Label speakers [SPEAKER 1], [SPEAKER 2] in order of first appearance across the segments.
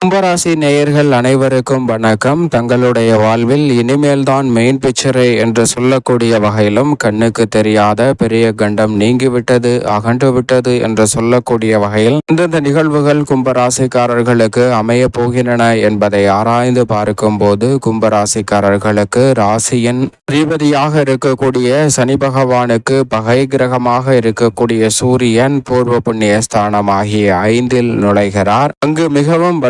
[SPEAKER 1] கும்பராசி நேயர்கள் அனைவருக்கும் வணக்கம். தங்களுடைய வாழ்வில் இனிமேல் தான் மெயின் பிக்சரே என்று சொல்லக்கூடிய வகையிலும் கண்ணுக்கு தெரியாத பெரிய கண்டம் நீங்கிவிட்டது, அகன்று விட்டது என்று சொல்லக்கூடிய வகையில் இந்தந்த நிகழ்வுகள் கும்பராசிக்காரர்களுக்கு அமைய போகின்றன என்பதை ஆராய்ந்து பார்க்கும் போது கும்பராசிக்காரர்களுக்கு ராசியின் அதிபதியாக இருக்கக்கூடிய சனி பகவானுக்கு பகை கிரகமாக இருக்கக்கூடிய சூரியன் பூர்வ புண்ணிய ஸ்தானமாகிய 5இல் நுழைகிறார். அங்கு மிகவும்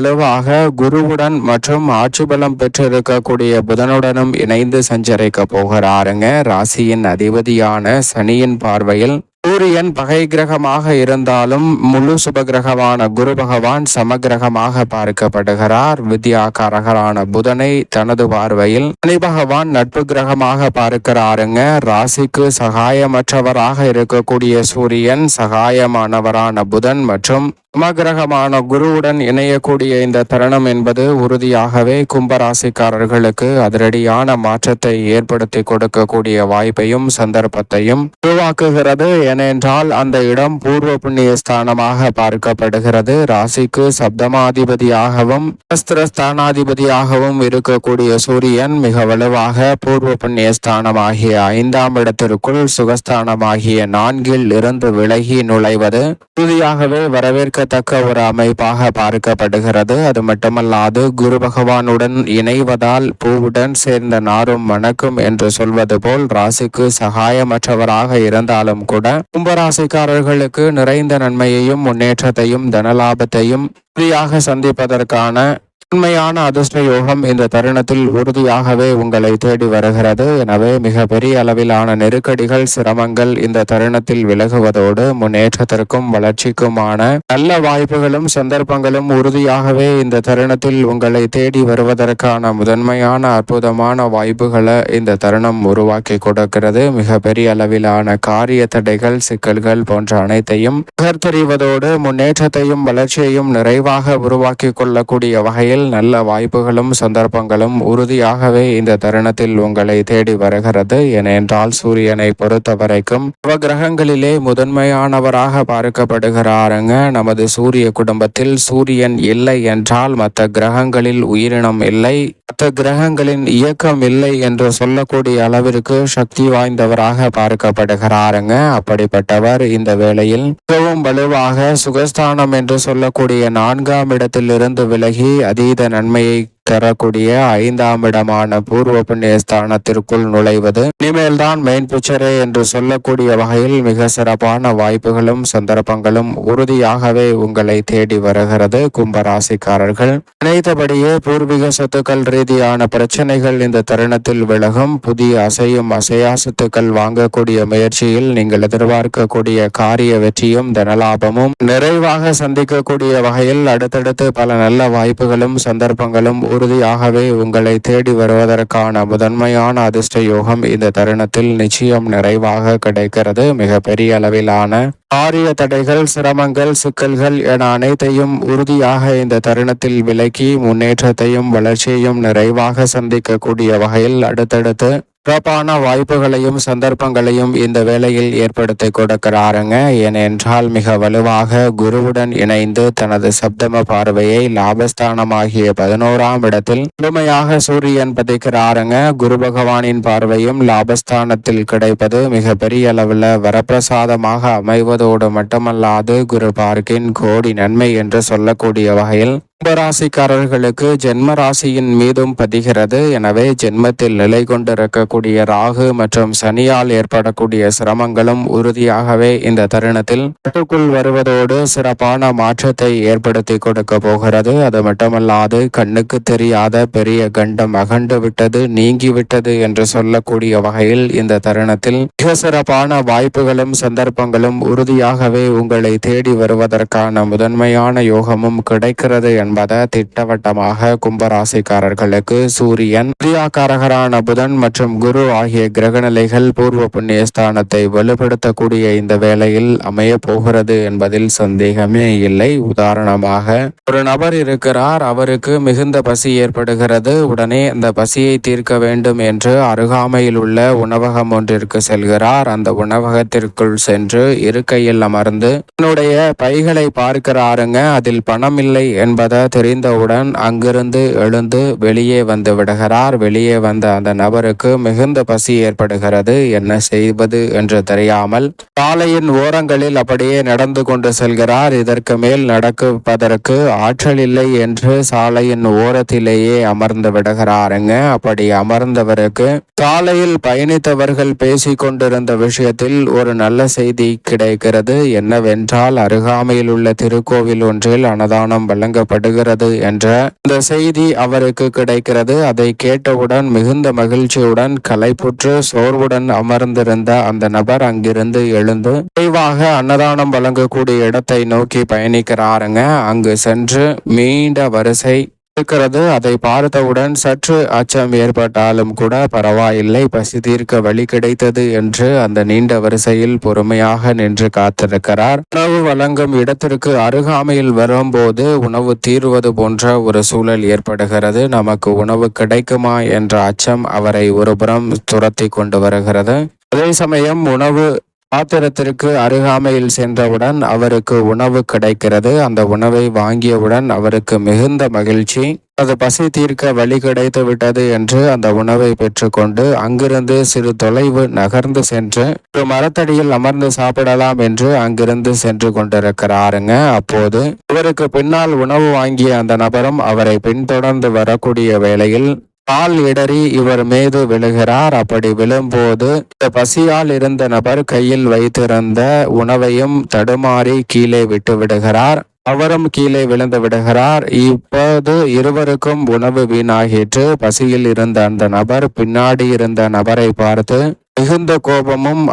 [SPEAKER 1] குருவுடன் மற்றும் ஆட்சி பலம் பெற்றிருக்கக்கூடிய புதனுடனும் இணைந்து சஞ்சரிக்க போகிறாருங்க. ராசியின் அதிபதியான சனியின் பார்வையில் சூரியன் பகை கிரகமாக இருந்தாலும் முழு சுபகிரகமான குரு பகவான் சமகிரகமாக பார்க்கப்படுகிறார். வித்யாகாரகரான புதனை தனது பார்வையில் சனி பகவான் நட்பு கிரகமாக பார்க்கிறாருங்க. ராசிக்கு சகாயமற்றவராக இருக்கக்கூடிய சூரியன் சகாயமானவரான புதன் மற்றும் சமகிரகமான குருவுடன் இணையக்கூடிய இந்த தருணம் என்பது உறுதியாகவே கும்பராசிக்காரர்களுக்கு அதிரடியான மாற்றத்தை ஏற்படுத்தி கொடுக்கக்கூடிய வாய்ப்பையும் சந்தர்ப்பத்தையும் உருவாக்குகிறது. ஏனென்றால் அந்த இடம் பூர்வ புண்ணிய ஸ்தானமாக பார்க்கப்படுகிறது. ராசிக்கு சப்தமாதிபதியாகவும் ஸ்தானாதிபதியாகவும் இருக்கக்கூடிய சூரியன் மிக வலுவாக பூர்வ புண்ணிய ஸ்தானமாகிய 5ஆம் இடத்திற்குள் சுகஸ்தானமாகிய 4இல் இருந்து விலகி நுழைவது உறுதியாகவே வரவேற்கத்தக்க ஒரு அமைப்பாக பார்க்கப்படுகிறது. அது மட்டுமல்லாது குரு பகவானுடன் இணைவதால் பூவுடன் சேர்ந்த நாரும் மணக்கும் என்று சொல்வது போல் ராசிக்கு சகாயமற்றவராக இருந்தாலும் கூட கும்பராசிக்காரர்களுக்கு நிறைந்த நன்மையையும் முன்னேற்றத்தையும் தனலாபத்தையும் உறுதியாக சந்திப்பதற்கான உண்மையான அதிர்ஷ்ட யோகம் இந்த தருணத்தில் உறுதியாகவே உங்களை தேடி வருகிறது. எனவே மிக பெரிய அளவிலான நெருக்கடிகள் சிரமங்கள் இந்த தருணத்தில் விலகுவதோடு முன்னேற்றத்திற்கும் வளர்ச்சிக்குமான நல்ல வாய்ப்புகளும் சந்தர்ப்பங்களும் உறுதியாகவே இந்த தருணத்தில் உங்களை தேடி வருவதற்கான முதன்மையான அற்புதமான வாய்ப்புகளை இந்த தருணம் உருவாக்கி கொடுக்கிறது. மிக பெரிய அளவிலான காரிய தடைகள் சிக்கல்கள் போன்ற அனைத்தையும் நகர்த்தறிவதோடு முன்னேற்றத்தையும் வளர்ச்சியையும் நிறைவாக உருவாக்கி கொள்ளக்கூடிய வகையில் நல்ல வாய்ப்புகளும் சந்தர்ப்பங்களும் உறுதியாகவே இந்த தருணத்தில் உங்களை தேடி வருகிறது. ஏனென்றால் சூரியனை பொறுத்த வரைக்கும் கிரகங்களிலே முதன்மையானவராக பார்க்கப்படுகிறாருங்க. நமது சூரிய குடும்பத்தில் சூரியன் இல்லை என்றால் மற்ற கிரகங்களில் உயிரினம் இல்லை, மற்ற கிரகங்களின் இயக்கம் இல்லை என்று சொல்லக்கூடிய அளவிற்கு சக்தி வாய்ந்தவராக பார்க்கப்படுகிறாருங்க. அப்படிப்பட்டவர் இந்த வேளையில் மிகவும் வலுவாக சுகஸ்தானம் என்று சொல்லக்கூடிய 4ஆம் இடத்திலிருந்து விலகி அதீத நன்மையை தரக்கூடிய 5ஆம் இடமான பூர்வ புண்ணிய ஸ்தானத்திற்குள் நுழைவது இனிமேல்தான் மெயின் பிக்சரே என்று சொல்லக்கூடிய வகையில் மிக சிறப்பான வாய்ப்புகளும் சந்தர்ப்பங்களும் உறுதியாகவே உங்களை தேடி வருகிறது. கும்பராசிக்காரர்கள் நினைத்தபடியே பூர்வீக சொத்துக்கள் ரீதியான பிரச்சனைகள் இந்த தருணத்தில் விலகும். புதிய அசையும் அசையா சொத்துக்கள் வாங்கக்கூடிய முயற்சியில் நீங்கள் எதிர்பார்க்கக்கூடிய காரிய வெற்றியும் தனலாபமும் நிறைவாக சந்திக்கக்கூடிய வகையில் அடுத்தடுத்து பல நல்ல வாய்ப்புகளும் சந்தர்ப்பங்களும் உறுதியாகவே உங்களை தேடி வருவதற்கான முதன்மையான அதிர்ஷ்ட யோகம் இந்த தருணத்தில் நிச்சயம் நிறைவாக கிடைக்கிறது. மிக பெரிய அளவிலான காரிய தடைகள் சிரமங்கள் சிக்கல்கள் என அனைத்தையும் உறுதியாக இந்த தருணத்தில் விலக்கி முன்னேற்றத்தையும் வளர்ச்சியையும் நிறைவாக சந்திக்கக்கூடிய வகையில் அடுத்தடுத்து சிறப்பான வாய்ப்புகளையும் சந்தர்ப்பங்களையும் இந்த வேளையில் ஏற்படுத்தி கொடுக்கிறாருங்க. ஏனென்றால் மிக வலுவாக குருவுடன் இணைந்து தனது சப்தம பார்வையை லாபஸ்தானமாகிய 11ஆம் இடத்தில் முழுமையாக சூரியன் பதிக்கிறாருங்க. குரு பகவானின் பார்வையும் லாபஸ்தானத்தில் கிடைப்பது மிக பெரிய அளவில் வரப்பிரசாதமாக அமைவதோடு மட்டுமல்லாது குரு பார்க்கின் கோடி நன்மை என்று சொல்லக்கூடிய வகையில் கும்பராசிக்காரர்களுக்கு ஜென்ம ராசியின் மீதும் பதிகிறது. எனவே ஜென்மத்தில் நிலை கொண்டிருக்கக்கூடிய ராகு மற்றும் சனியால் ஏற்படக்கூடிய சிரமங்களும் உறுதியாகவே இந்த தருணத்தில் கட்டுக்குள் வருவதோடு சிறப்பான மாற்றத்தை ஏற்படுத்தி கொடுக்க போகிறது. அது மட்டுமல்லாது கண்ணுக்கு தெரியாத பெரிய கண்டம் அகண்டு விட்டது நீங்கிவிட்டது என்று சொல்லக்கூடிய வகையில் இந்த தருணத்தில் மிக சிறப்பான வாய்ப்புகளும் சந்தர்ப்பங்களும் உறுதியாகவே உங்களை தேடி வருவதற்கான முதன்மையான யோகமும் கிடைக்கிறது என்பதை திட்டவட்டமாக கும்பராசிக்காரர்களுக்கு சூரியன் கிரியாகாரகரான புதன் மற்றும் குரு ஆகிய கிரகநிலைகள் பூர்வ புண்ணிய ஸ்தானத்தை வலுப்படுத்தக்கூடிய இந்த வேளையில் அமைய போகிறது என்பதில் சந்தேகமே இல்லை. உதாரணமாக ஒரு நபர் இருக்கிறார், அவருக்கு மிகுந்த பசி ஏற்படுகிறது. உடனே அந்த பசியை தீர்க்க வேண்டும் என்று அருகாமையில் உள்ள உணவகம் ஒன்றிற்கு செல்கிறார். அந்த உணவகத்திற்குள் சென்று இருக்கையில் அமர்ந்து தன்னுடைய பைகளை பார்க்கிறாருங்க. அதில் பணம் இல்லை என்பதை தெரிந்தவுடன் அங்கிருந்து எழுந்து வெளியே வந்து விடுகிறார். வெளியே வந்த அந்த நபருக்கு மிகுந்த பசி ஏற்படுகிறது. என்ன செய்வது என்று தெரியாமல் சாலையின் ஓரங்களில் அப்படியே நடந்து கொண்டு செல்கிறார். இதற்கு மேல் நடப்பதற்கு ஆற்றல் இல்லை என்று சாலையின் ஓரத்திலேயே அமர்ந்து விடுகிறாருங்க. அப்படி அமர்ந்தவருக்கு சாலையில் பயணித்தவர்கள் பேசிக் கொண்டிருந்த விஷயத்தில் ஒரு நல்ல செய்தி கிடைக்கிறது. என்னவென்றால், அருகாமையில் உள்ள திருக்கோவில் ஒன்றில் அன்னதானம் வழங்கப்படுகிறது என்ற இந்த செய்தி அவருக்கு கிடைக்கிறது. அதை கேட்டவுடன் மிகுந்த மகிழ்ச்சியுடன் களைப்புற்று சோர்வுடன் அமர்ந்திருந்த அந்த நபர் அங்கிருந்து எழுந்து விரைவாக அன்னதானம் வழங்கக்கூடிய இடத்தை நோக்கி பயணிக்கிறாருங்க. அங்கு சென்று நீண்ட வரிசை இருக்கிறது. அதை பார்த்தவுடன் சற்று அச்சம் ஏற்பட்டாலும் கூட பரவாயில்லை, பசி தீர்க்க வழி கிடைத்தது என்று அந்த நீண்ட வரிசையில் பொறுமையாக நின்று காத்திருக்கிறார். உணவு வழங்கும் இடத்திற்கு அருகாமையில் வரும்போது உணவு தீர்வது போன்ற ஒரு சூழல் ஏற்படுகிறது. நமக்கு உணவு கிடைக்குமா என்ற அச்சம் அவரை ஒருபுறம் துரத்தி கொண்டு வருகிறது. அதே சமயம் உணவு பாத்திரத்திற்கு அருகாமையில் சென்றவுடன் அவருக்கு உணவு கிடைக்கிறது. அந்த உணவை வாங்கியவுடன் அவருக்கு மிகுந்த மகிழ்ச்சி. அது பசி தீர்க்க வழி கிடைத்து விட்டது என்று அந்த உணவை பெற்றுக்கொண்டு அங்கிருந்து சிறு தொலைவு நகர்ந்து சென்று ஒரு மரத்தடியில் அமர்ந்து சாப்பிடலாம் என்று அங்கிருந்து சென்று கொண்டிருக்கிறாருங்க. அப்போது இவருக்கு பின்னால் உணவு வாங்கிய அந்த நபரும் அவரை பின்தொடர்ந்து வரக்கூடிய வேளையில் கால் இடறி இவர் மீது விழுகிறார். அப்படி விழும்போது பசியால் இருந்த நபர் கையில் வைத்திருந்த உணவையும் தடுமாறி கீழே விட்டு விடுகிறார். அவரும் கீழே விழுந்து விடுகிறார். இப்போது இருவருக்கும் உணவு வீணாகிற்று. பசியில் இருந்த அந்த நபர் பின்னாடி இருந்த நபரை பார்த்து மிகுந்த கோபமும்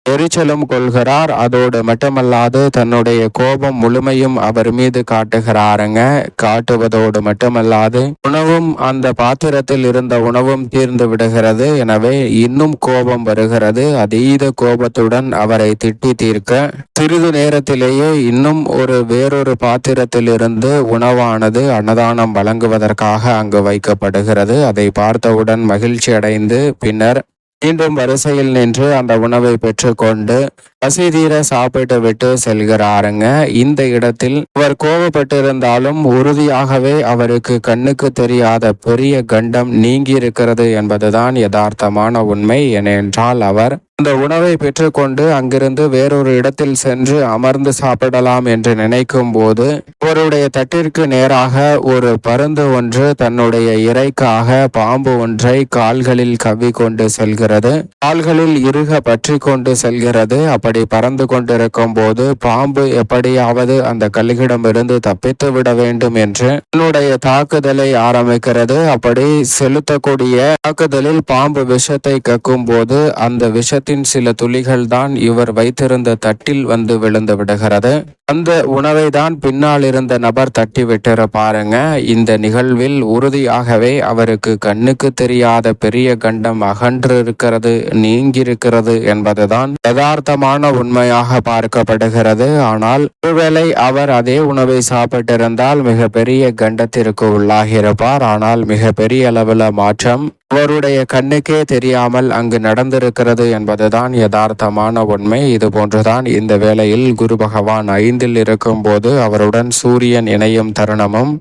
[SPEAKER 1] எரிச்சலும் கொள்கிறார். அதோடு மட்டுமல்லாது தன்னுடைய கோபம் முழுமையும் அவர் மீது காட்டுகிறாருங்க. காட்டுவதோடு மட்டுமல்லாது உணவும் அந்த பாத்திரத்தில் இருந்த உணவும் தீர்ந்து விடுகிறது. எனவே இன்னும் கோபம் வருகிறது. அதீத கோபத்துடன் அவரை திட்டி தீர்க்க சிறிது நேரத்திலேயே இன்னும் வேறொரு பாத்திரத்தில் இருந்து உணவானது அன்னதானம் வழங்குவதற்காக அங்கு வைக்கப்படுகிறது. அதை பார்த்தவுடன் மகிழ்ச்சி அடைந்து பின்னர் மீண்டும் வரிசையில் நின்று அந்த உணவை பெற்றுக்கொண்டு பசி தீர சாப்பிட்டு விட்டு செல்கிறாருங்க. இந்த இடத்தில் அவர் கோபப்பட்டிருந்தாலும் உறுதியாகவே அவருக்கு கண்ணுக்கு தெரியாத பெரிய கண்டம் நீங்கி இருக்கிறது என்பதுதான் யதார்த்தமான உண்மை. ஏனென்றால் அவர் அந்த உணவை பெற்றுக்கொண்டு அங்கிருந்து வேறொரு இடத்தில் சென்று அமர்ந்து சாப்பிடலாம் என்று நினைக்கும் போது அவருடைய தட்டிற்கு நேராக ஒரு பருந்து ஒன்று தன்னுடைய இறைக்காக பாம்பு ஒன்றை கால்களில் கவ்வி கொண்டு செல்கிறது. கால்களில் இறுக பற்றி கொண்டு செல்கிறது. அப்படி பறந்து கொண்டிருக்கும் போது பாம்பு எப்படியாவது அந்த கல்லிடமிருந்து தப்பித்து விட வேண்டும் என்று தன்னுடைய தாக்குதலை ஆரம்பிக்கிறது. அப்படி செலுத்தக்கூடிய தாக்குதலில் பாம்பு விஷத்தை கக்கும் போது அந்த விஷத்தின் சில துளிகள் தான் இவர் வைத்திருந்த தட்டில் வந்து விழுந்து விடுகிறது. அந்த உணவை தான் பின்னால் இருந்த நபர் தட்டி விட்டுற பாருங்க. இந்த நிகழ்வில் உறுதியாகவே அவருக்கு கண்ணுக்கு தெரியாத பெரிய கண்டம் அகன்று இருக்கிறது, நீங்கியிருக்கிறது என்பதுதான் யதார்த்தமான உண்மையாக பார்க்கப்படுகிறது. ஆனால் ஒருவேளை அவர் அதே உணவை சாப்பிட்டிருந்தால் மிக பெரிய கண்டத்திற்கு உள்ளாகியிருப்பார். ஆனால் மிக பெரிய அளவில் மாற்றம் அவருடைய கண்ணுக்கே தெரியாமல் அங்கு நடந்திருக்கிறது என்பதுதான் யதார்த்தமான உண்மை. இது போன்றுதான் இந்த வேளையில் குரு பகவான் 5ல் இருக்கும் போது அவருடன் சூரியன் இணையும் தருணமும்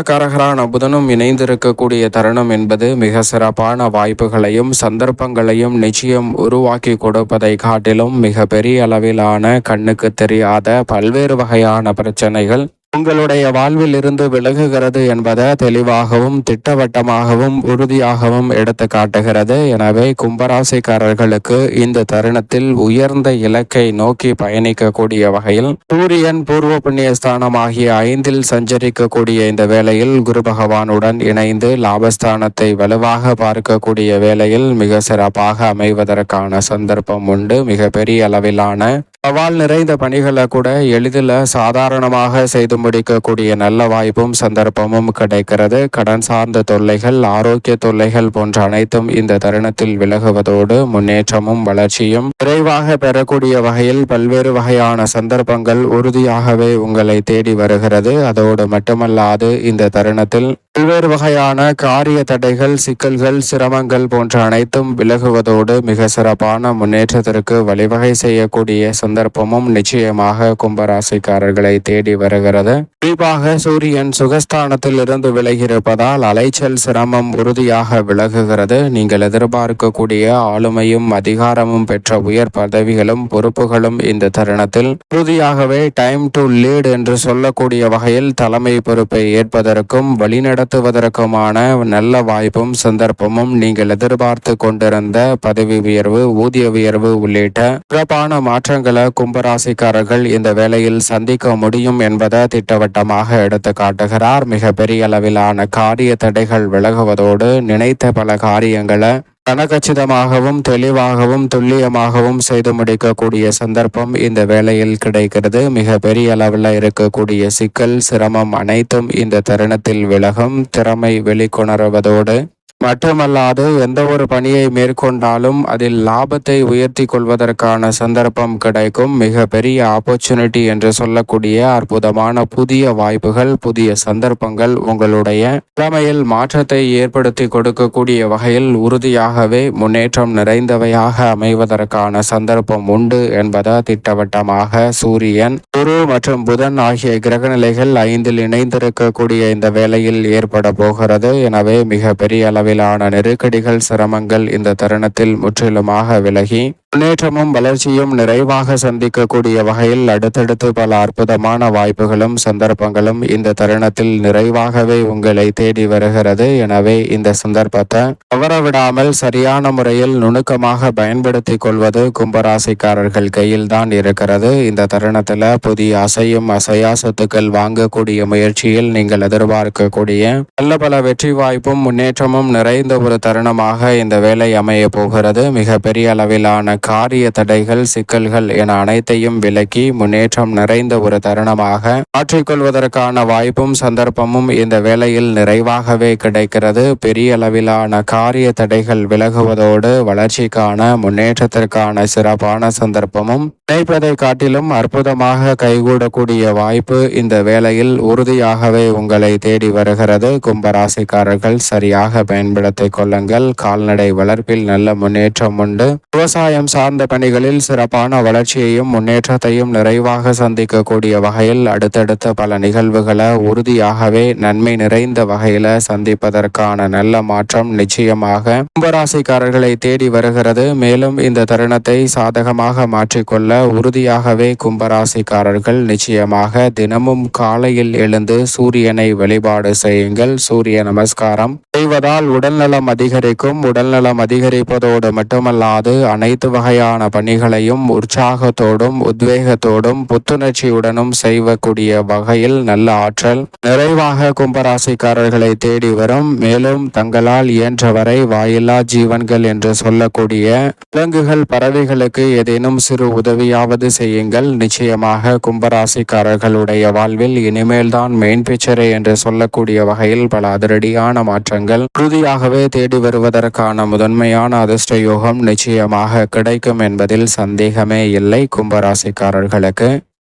[SPEAKER 1] கரகரான புதனும் இணைந்திருக்கக்கூடிய தருணம் என்பது மிக சிறப்பான வாய்ப்புகளையும் சந்தர்ப்பங்களையும் நிச்சயம் உருவாக்கி கொடுப்பதை காட்டிலும் மிக பெரிய அளவிலான கண்ணுக்கு தெரியாத பல்வேறு வகையான பிரச்சனைகள் உங்களுடைய வாழ்வில் இருந்து விலகுகிறது என்பதை தெளிவாகவும் திட்டவட்டமாகவும் உறுதியாகவும் எடுத்து காட்டுகிறது. எனவே கும்பராசிக்காரர்களுக்கு இந்த தருணத்தில் உயர்ந்த இலக்கை நோக்கி பயணிக்கக்கூடிய வகையில் சூரியன் பூர்வ புண்ணிய ஸ்தானமாகிய 5ல் சஞ்சரிக்கக்கூடிய இந்த வேளையில் குரு பகவானுடன் இணைந்து லாபஸ்தானத்தை வலுவாக பார்க்கக்கூடிய வேளையில் மிக சிறப்பாக அமைவதற்கான சந்தர்ப்பம் உண்டு. மிக பெரிய அளவிலான சவால் நிறைந்த பணிகளை கூட எளிதில் சாதாரணமாக செய்து முடிக்கக்கூடிய நல்ல வாய்ப்பும் சந்தர்ப்பமும் கிடைக்கிறது. கடன் சார்ந்த தொல்லைகள், ஆரோக்கிய தொல்லைகள் போன்ற அனைத்தும் இந்த தருணத்தில் விலகுவதோடு முன்னேற்றமும் வளர்ச்சியும் விரைவாக பெறக்கூடிய வகையில் பல்வேறு வகையான சந்தர்ப்பங்கள் உறுதியாகவே உங்களை தேடி வருகிறது. அதோடு மட்டுமல்லாது இந்த தருணத்தில் பல்வேறு வகையான காரிய தடைகள், சிக்கல்கள், சிரமங்கள் போன்ற அனைத்தும் விலகுவதோடு மிக சிறப்பான முன்னேற்றத்திற்கு வழிவகை செய்யக்கூடிய சந்தர்ப்பமும் நிச்சயமாக கும்பராசிக்காரர்களை தேடி வருகிறது. குறிப்பாக சூரியன் சுகஸ்தானத்தில் இருந்து விலகியிருப்பதால் அலைச்சல், சிரமம் உறுதியாக விலகுகிறது. நீங்கள் எதிர்பார்க்கக்கூடிய ஆளுமையும் அதிகாரமும் பெற்ற உயர் பதவிகளும் பொறுப்புகளும் இந்த தருணத்தில் உறுதியாகவே டைம் டு லீட் என்று சொல்லக்கூடிய வகையில் தலைமை பொறுப்பை ஏற்பதற்கும் வழிநடத்துவதற்குமான நல்ல வாய்ப்பும் சந்தர்ப்பமும் நீங்கள் எதிர்பார்த்து கொண்டிருந்த பதவி உயர்வு, ஊதிய உயர்வு உள்ளிட்ட சிறப்பான மாற்றங்களை கும்பராசிக்காரர்கள் இந்த வேளையில் சந்திக்க முடியும் என்பதை திட்டவட்டமாக எடுத்து காட்டுகிறார். மிக பெரிய அளவிலான காரிய தடைகள் விலகுவதோடு நினைத்த பல காரியங்களை கனகச்சிதமாகவும் தெளிவாகவும் துல்லியமாகவும் செய்து முடிக்கக்கூடிய சந்தர்ப்பம் இந்த வேளையில் கிடைக்கிறது. மிக பெரிய அளவில் இருக்கக்கூடிய சிக்கல், சிரமம் அனைத்தும் இந்த தருணத்தில் விலகும். திறமை வெளிக்கொணர்வதோடு மட்டுமல்லாது எந்த ஒரு பணியை மேற்கொண்டாலும் அதில் லாபத்தை உயர்த்தி கொள்வதற்கான சந்தர்ப்பம் கிடைக்கும். மிக பெரிய ஆப்பர்ச்சுனிட்டி என்று சொல்லக்கூடிய அற்புதமான புதிய வாய்ப்புகள், புதிய சந்தர்ப்பங்கள் உங்களுடைய திறமையில் மாற்றத்தை ஏற்படுத்தி கொடுக்கக்கூடிய வகையில் உறுதியாகவே முன்னேற்றம் நிறைந்தவையாக அமைவதற்கான சந்தர்ப்பம் உண்டு என்பதை திட்டவட்டமாக சூரியன், குரு மற்றும் புதன் ஆகிய கிரகநிலைகள் 5இல் இணைந்திருக்கக்கூடிய இந்த வேளையில் ஏற்பட போகிறது. எனவே மிக பெரிய அளவில் நெருக்கடிகள், சிரமங்கள் இந்த தருணத்தில் முற்றிலுமாக விலகி முன்னேற்றமும் வளர்ச்சியும் நிறைவாக சந்திக்கக்கூடிய வகையில் அடுத்தடுத்து பல அற்புதமான வாய்ப்புகளும் சந்தர்ப்பங்களும் இந்த தருணத்தில் நிறைவாகவே உங்களை தேடி வருகிறது. எனவே இந்த சந்தர்ப்பத்தை தவறவிடாமல் சரியான முறையில் நுணுக்கமாக பயன்படுத்தி கொள்வது கும்பராசிக்காரர்கள் கையில் தான் இருக்கிறது. இந்த தருணத்தில் புதிய அசையும் அசையா சொத்துக்கள் வாங்கக்கூடிய முயற்சியில் நீங்கள் எதிர்பார்க்கக்கூடிய நல்ல பல வெற்றி வாய்ப்பும் முன்னேற்றமும் நிறைந்த ஒரு தருணமாக இந்த வேலை அமைய போகிறது. மிக பெரிய அளவிலான காரிய தடைகள், சிக்கல்கள் என அனைத்தையும் விலக்கி முன்னேற்றம் நிறைந்த ஒரு தருணமாக மாற்றிக்கொள்வதற்கான வாய்ப்பும் சந்தர்ப்பமும் இந்த வேளையில் நிறைவாகவே கிடைக்கிறது. பெரிய அளவிலான காரிய தடைகள் விலகுவதோடு வளர்ச்சிக்கான முன்னேற்றத்திற்கான சிறப்பான சந்தர்ப்பமும் நினைப்பதை காட்டிலும் அற்புதமாக கைகூடக்கூடிய வாய்ப்பு இந்த வேளையில் உறுதியாகவே உங்களை தேடி வருகிறது. கும்பராசிக்காரர்கள் சரியாக பயன்படுத்திக் கொள்ளுங்கள். கால்நடை வளர்ப்பில் நல்ல முன்னேற்றம் உண்டு. விவசாயம் சார்ந்த பணிகளில் சிறப்பான வளர்ச்சியையும் முன்னேற்றத்தையும் நிறைவாக சந்திக்கக்கூடிய வகையில் அடுத்தடுத்த பல நிகழ்வுகளை உறுதியாகவே நன்மை நிறைந்த வகையில சந்திப்பதற்கான நல்ல மாற்றம் நிச்சயமாக கும்பராசிக்காரர்களை தேடி வருகிறது. மேலும் இந்த தருணத்தை சாதகமாக மாற்றிக்கொள்ள உறுதியாகவே கும்பராசிக்காரர்கள் நிச்சயமாக தினமும் காலையில் எழுந்து சூரியனை வழிபாடு செய்யுங்கள். சூரிய நமஸ்காரம் செய்வதால் உடல்நலம் அதிகரிக்கும். உடல்நலம் அதிகரிப்பதோடு மட்டுமல்லாது அனைத்து வகையான பணிகளையும் உற்சாகத்தோடும் உத்வேகத்தோடும் புத்துணர்ச்சியுடனும் செய்யக்கூடிய வகையில் நல்ல ஆற்றல் நிறைவாக கும்பராசிக்காரர்களை தேடி வரும். மேலும் தங்களால் இயன்றவரை வாயில்லா ஜீவன்கள் என்று சொல்லக்கூடிய விலங்குகள், பறவைகளுக்கு ஏதேனும் சிறு உதவியாவது செய்யுங்கள். நிச்சயமாக கும்பராசிக்காரர்களுடைய வாழ்வில் இனிமேல் தான் மெயின் பிக்சரே என்று சொல்லக்கூடிய வகையில் பல அதிரடியான மாற்றங்கள் உறுதியாகவே தேடி வருவதற்கான முதன்மையான அதிர்ஷ்ட யோகம் நிச்சயமாக கிடைக்கும் என்பதில் சந்தேகமே இல்லை. கும்பராசிக்காரர்களுக்கு